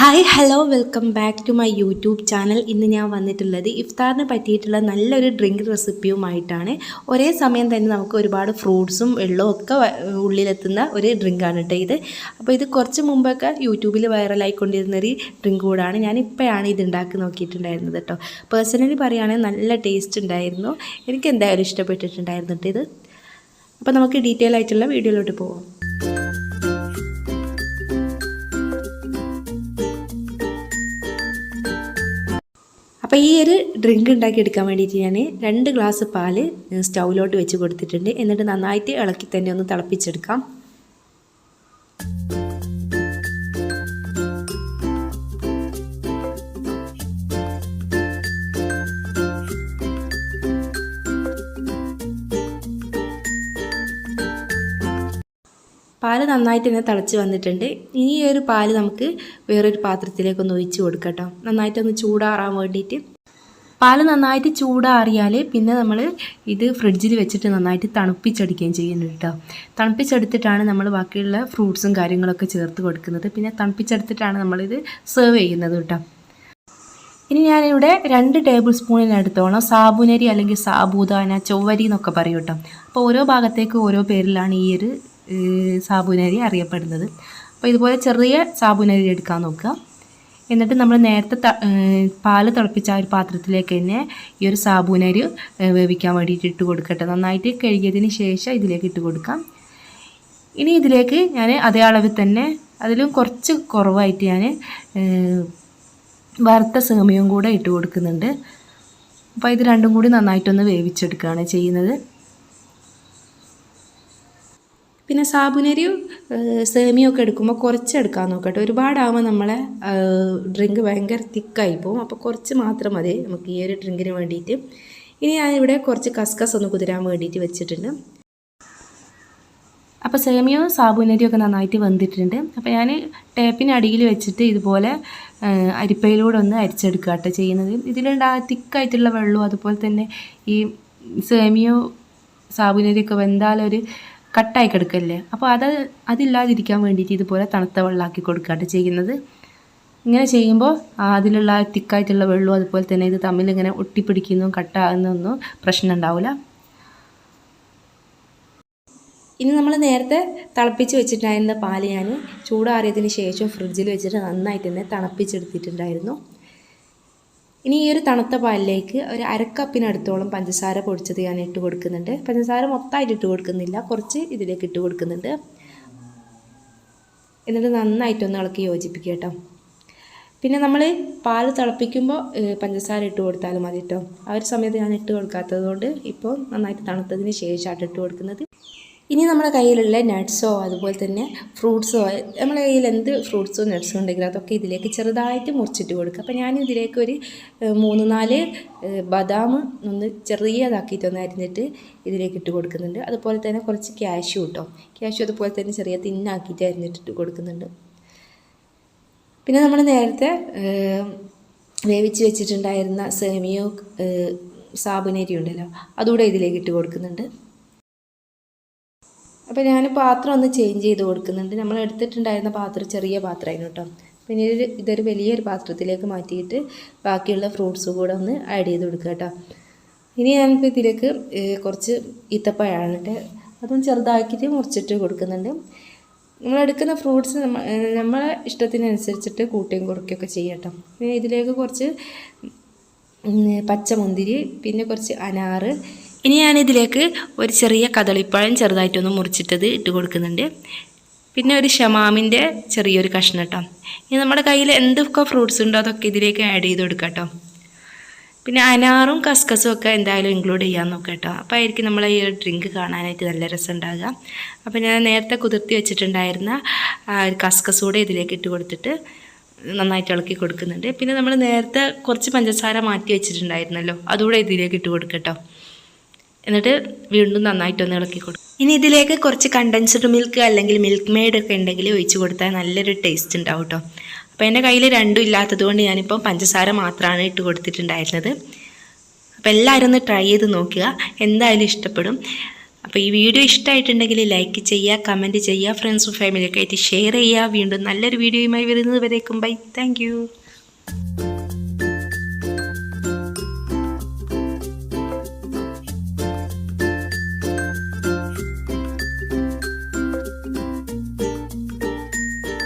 Hi hello welcome back to my YouTube channel. ഇന്ന് ഞാൻ വന്നിട്ടുള്ളത് ഇഫ്താറിന് പറ്റിയിട്ടുള്ള നല്ലൊരു ഡ്രിങ്ക് റെസിപ്പിയുമായിട്ടാണ്. ഒരേ സമയം തന്നെ നമുക്ക് ഒരുപാട് ഫ്രൂട്ട്സും വെള്ളവും ഒക്കെ ഉള്ളിലെത്തുന്ന ഒരു ഡ്രിങ്കാണ് കേട്ടോ ഇത്. അപ്പോൾ ഇത് കുറച്ച് മുമ്പൊക്കെ യൂട്യൂബിൽ വൈറലായിക്കൊണ്ടിരുന്നൊരു ഡ്രിങ്ക് കൂടാണ്. ഞാനിപ്പോഴാണ് ഇത് ഉണ്ടാക്കി നോക്കിയിട്ടുണ്ടായിരുന്നത് കേട്ടോ. പേഴ്സണലി പറയുകയാണെങ്കിൽ നല്ല ടേസ്റ്റ് ഉണ്ടായിരുന്നു. എനിക്ക് എന്തായാലും ഇഷ്ടപ്പെട്ടിട്ടുണ്ടായിരുന്നു കേട്ടോ ഇത്. അപ്പോൾ നമുക്ക് ഡീറ്റെയിൽ ആയിട്ടുള്ള വീഡിയോയിലോട്ട് പോകാം. അപ്പോൾ ഈ ഒരു ഡ്രിങ്ക് ഉണ്ടാക്കിയെടുക്കാൻ വേണ്ടിയിട്ട് ഞാൻ 2 ഗ്ലാസ് പാല് സ്റ്റൗവിലോട്ട് വെച്ച് കൊടുത്തിട്ടുണ്ട്. എന്നിട്ട് നന്നായിട്ട് ഇളക്കി തന്നെ ഒന്ന് തിളപ്പിച്ചെടുക്കാം. പാല് നന്നായിട്ട് തന്നെ തിളച്ച് വന്നിട്ടുണ്ട്. ഈ ഒരു പാല് നമുക്ക് വേറൊരു പാത്രത്തിലേക്കൊന്ന് ഒഴിച്ച് കൊടുക്കാം കേട്ടോ, നന്നായിട്ടൊന്ന് ചൂടാറാൻ വേണ്ടിയിട്ട്. പാല് നന്നായിട്ട് ചൂടാറിയാൽ പിന്നെ നമ്മൾ ഇത് ഫ്രിഡ്ജിൽ വെച്ചിട്ട് നന്നായിട്ട് തണുപ്പിച്ചെടുക്കുകയും ചെയ്യുന്നുണ്ട് കേട്ടോ. തണുപ്പിച്ചെടുത്തിട്ടാണ് നമ്മൾ ബാക്കിയുള്ള ഫ്രൂട്ട്സും കാര്യങ്ങളൊക്കെ ചേർത്ത് കൊടുക്കുന്നത്. പിന്നെ തണുപ്പിച്ചെടുത്തിട്ടാണ് നമ്മളിത് സെർവ് ചെയ്യുന്നത് കേട്ടോ. ഇനി ഞാനിവിടെ 2 ടേബിൾ സ്പൂണിനടുത്തോളം സാബുനരി അല്ലെങ്കിൽ സാബൂദാന, ചൊവ്വരി എന്നൊക്കെ പറയും കേട്ടോ. അപ്പോൾ ഓരോ ഭാഗത്തേക്ക് ഓരോ പേരിലാണ് ഈ ഒരു സാബുനരി അറിയപ്പെടുന്നത്. അപ്പോൾ ഇതുപോലെ ചെറിയ സാബുനരി എടുക്കാൻ നോക്കുക. എന്നിട്ട് നമ്മൾ നേരത്തെ പാല് തിളപ്പിച്ച ആ ഒരു പാത്രത്തിലേക്ക് തന്നെ ഈ ഒരു സാബുനരി വേവിക്കാൻ വേണ്ടിയിട്ട് ഇട്ട് കൊടുക്കട്ടെ. നന്നായിട്ട് കഴുകിയതിന് ശേഷം ഇതിലേക്ക് ഇട്ട് കൊടുക്കാം. ഇനി ഇതിലേക്ക് ഞാൻ അതേ അളവിൽ തന്നെ അതിലും കുറച്ച് കുറവായിട്ട് ഞാൻ വറുത്ത സേമിയയും കൂടെ ഇട്ട് കൊടുക്കുന്നുണ്ട്. അപ്പോൾ ഇത് രണ്ടും കൂടി നന്നായിട്ടൊന്ന് വേവിച്ചെടുക്കുകയാണ് ചെയ്യുന്നത്. പിന്നെ സാബുനരിയും സേമിയൊക്കെ എടുക്കുമ്പോൾ കുറച്ച് എടുക്കാൻ നോക്കട്ടെ. ഒരുപാടാകുമ്പോൾ നമ്മളെ ഡ്രിങ്ക് ഭയങ്കര തിക്കായി പോകും. അപ്പോൾ കുറച്ച് മാത്രം മതി നമുക്ക് ഈ ഒരു ഡ്രിങ്കിന് വേണ്ടിയിട്ട്. ഇനി ഞാനിവിടെ കുറച്ച് കസ്കസ് ഒന്ന് കുതിരാൻ വേണ്ടിയിട്ട് വെച്ചിട്ടുണ്ട്. അപ്പോൾ സേമിയവും സാബുനരിയും ഒക്കെ നന്നായിട്ട് വെന്തിട്ടുണ്ട്. അപ്പോൾ ഞാൻ ടേപ്പിന് അടിയിൽ വെച്ചിട്ട് ഇതുപോലെ അരിപ്പയിലൂടെ ഒന്ന് അരിച്ചെടുക്കുക കേട്ടോ ചെയ്യുന്നത്. തിക്കായിട്ടുള്ള വെള്ളവും അതുപോലെ തന്നെ ഈ സേമിയോ സാബുനരിയൊക്കെ വെന്താലൊരു കട്ടായി കിടക്കല്ലേ. അപ്പോൾ അതില്ലാതിരിക്കാൻ വേണ്ടിയിട്ട് ഇതുപോലെ തണുത്ത വെള്ളമാക്കി കൊടുക്കുകയാണ് ചെയ്യുന്നത്. ഇങ്ങനെ ചെയ്യുമ്പോൾ അതിലുള്ള തിക്കായിട്ടുള്ള വെള്ളവും അതുപോലെ തന്നെ ഇത് തമ്മിൽ ഇങ്ങനെ ഒട്ടിപ്പിടിക്കുന്നതും കട്ടാകുന്നതൊന്നും പ്രശ്നം ഉണ്ടാവില്ല. ഇനി നമ്മൾ നേരത്തെ തിളപ്പിച്ച് വെച്ചിട്ടുണ്ടായിരുന്ന പാല് ഞാൻ ചൂടാറിയതിന് ശേഷം ഫ്രിഡ്ജിൽ വെച്ചിട്ട് നന്നായിട്ട് തന്നെ തണുപ്പിച്ചെടുത്തിട്ടുണ്ടായിരുന്നു. ഇനി ഈ ഒരു തണുത്ത പാലിലേക്ക് ഒരു 1/2 കപ്പിനടുത്തോളം പഞ്ചസാര പൊടിച്ചത് ഞാൻ ഇട്ട് കൊടുക്കുന്നുണ്ട്. പഞ്ചസാര മൊത്തമായിട്ട് ഇട്ട് കൊടുക്കുന്നില്ല, കുറച്ച് ഇതിലേക്ക് ഇട്ട് കൊടുക്കുന്നുണ്ട്. എന്നിട്ട് നന്നായിട്ടൊന്ന് ഇളക്കി യോജിപ്പിക്കുക കേട്ടോ. പിന്നെ നമ്മൾ പാൽ തിളപ്പിക്കുമ്പോൾ പഞ്ചസാര ഇട്ട് കൊടുത്താലും മതി കേട്ടോ. ആ ഒരു സമയത്ത് ഞാൻ ഇട്ട് കൊടുക്കാത്തത് കൊണ്ട് ഇപ്പോൾ നന്നായിട്ട് തണുത്തതിന് ശേഷമാണ് ഇട്ട് കൊടുക്കുന്നത്. ഇനി നമ്മുടെ കയ്യിലുള്ള നട്ട്സോ അതുപോലെ തന്നെ ഫ്രൂട്ട്സോ, നമ്മുടെ കയ്യിൽ എന്ത് ഫ്രൂട്ട്സോ നട്ട്സോ ഉണ്ടെങ്കിലും അതൊക്കെ ഇതിലേക്ക് ചെറുതായിട്ട് മുറിച്ചിട്ട് കൊടുക്കുക. അപ്പോൾ ഞാൻ ഇതിലേക്ക് ഒരു 3-4 ബദാം ഒന്ന് ചെറിയതാക്കിയിട്ടൊന്ന് അരിഞ്ഞിട്ട് ഇതിലേക്ക് ഇട്ട് കൊടുക്കുന്നുണ്ട്. അതുപോലെ തന്നെ കുറച്ച് ക്യാഷ്യൂ കേട്ടോ, ക്യാഷ്യൂ അതുപോലെ തന്നെ ചെറിയ തിന്നാക്കിയിട്ട് അരിഞ്ഞിട്ടിട്ട് കൊടുക്കുന്നുണ്ട്. പിന്നെ നമ്മൾ നേരത്തെ വേവിച്ച് വെച്ചിട്ടുണ്ടായിരുന്ന സേമിയോ സാബുനരി ഉണ്ടല്ലോ, അതുകൂടെ ഇതിലേക്ക് ഇട്ട് കൊടുക്കുന്നുണ്ട്. അപ്പോൾ ഞാൻ പാത്രം ഒന്ന് ചേഞ്ച് ചെയ്ത് കൊടുക്കുന്നുണ്ട്. നമ്മൾ എടുത്തിട്ടുണ്ടായിരുന്ന പാത്രം ചെറിയ പാത്രമായിരുന്നു കേട്ടോ. പിന്നെ ഇതൊരു വലിയൊരു പാത്രത്തിലേക്ക് മാറ്റിയിട്ട് ബാക്കിയുള്ള ഫ്രൂട്ട്സ് കൂടെ ഒന്ന് ആഡ് ചെയ്ത് കൊടുക്കുക കേട്ടോ. ഇനി ഞാനിപ്പോൾ ഇതിലേക്ക് കുറച്ച് ഈത്തപ്പഴമാണ് കേട്ടോ, അതും ചെറുതാക്കിയിട്ട് മുറിച്ചിട്ട് കൊടുക്കുന്നുണ്ട്. നമ്മളെടുക്കുന്ന ഫ്രൂട്ട്സ് നമ്മളെ ഇഷ്ടത്തിനനുസരിച്ചിട്ട് കൂട്ടുകയും കുറയ്ക്കുകയൊക്കെ ചെയ്യാം കേട്ടോ. പിന്നെ ഇതിലേക്ക് കുറച്ച് പച്ചമുന്തിരി, പിന്നെ കുറച്ച് അനാറ്. ഇനി ഞാനിതിലേക്ക് ഒരു ചെറിയ കദളിപ്പഴം ചെറുതായിട്ടൊന്ന് മുറിച്ചിട്ടത് ഇട്ട് കൊടുക്കുന്നുണ്ട്. പിന്നെ ഒരു ഷമാമിൻ്റെ ചെറിയൊരു കഷ്ണം കേട്ടോ. ഇനി നമ്മുടെ കയ്യിൽ എന്തൊക്കെ ഫ്രൂട്ട്സ് ഉണ്ടോ അതൊക്കെ ഇതിലേക്ക് ആഡ് ചെയ്ത് കൊടുക്കാം കേട്ടോ. പിന്നെ അനാറും കസ്കസും ഒക്കെ എന്തായാലും ഇൻക്ലൂഡ് ചെയ്യാൻ നോക്കാം കേട്ടോ. അപ്പോൾ ആയിരിക്കും നമ്മളെ ഈ ഡ്രിങ്ക് കാണാനായിട്ട് നല്ല രസം ഉണ്ടാകുക. അപ്പോൾ ഞാൻ നേരത്തെ കുതിർത്തി വെച്ചിട്ടുണ്ടായിരുന്ന കസ്കസ് കൂടെ ഇതിലേക്ക് ഇട്ട് കൊടുത്തിട്ട് നന്നായിട്ട് ഇളക്കി കൊടുക്കുന്നുണ്ട്. പിന്നെ നമ്മൾ നേരത്തെ കുറച്ച് പഞ്ചസാര മാറ്റി വെച്ചിട്ടുണ്ടായിരുന്നല്ലോ, അതുകൂടെ ഇതിലേക്ക് ഇട്ട് കൊടുക്കാം കേട്ടോ. എന്നിട്ട് വീണ്ടും നന്നായിട്ടൊന്ന് ഇളക്കി കൊടുക്കും. ഇനി ഇതിലേക്ക് കുറച്ച് കണ്ടൻസ്ഡ് മിൽക്ക് അല്ലെങ്കിൽ മിൽക്ക് മെയ്ഡ് ഒക്കെ ഉണ്ടെങ്കിൽ ഒഴിച്ച് കൊടുത്താൽ നല്ലൊരു ടേസ്റ്റ് ഉണ്ടാവും കേട്ടോ. അപ്പോൾ എൻ്റെ കയ്യിൽ രണ്ടും ഇല്ലാത്തത് കൊണ്ട് ഞാനിപ്പോൾ പഞ്ചസാര മാത്രമാണ് ഇട്ട് കൊടുത്തിട്ടുണ്ടായിരുന്നത്. അപ്പോൾ എല്ലാവരും ഒന്ന് ട്രൈ ചെയ്ത് നോക്കുക, എന്തായാലും ഇഷ്ടപ്പെടും. അപ്പോൾ ഈ വീഡിയോ ഇഷ്ടമായിട്ടുണ്ടെങ്കിൽ ലൈക്ക് ചെയ്യുക, കമൻറ്റ് ചെയ്യുക, ഫ്രണ്ട്സും ഫാമിലിയൊക്കെ ആയിട്ട് ഷെയർ ചെയ്യുക. വീണ്ടും നല്ലൊരു വീഡിയോയുമായി വരുന്നത് വരേക്കും ബൈ. താങ്ക്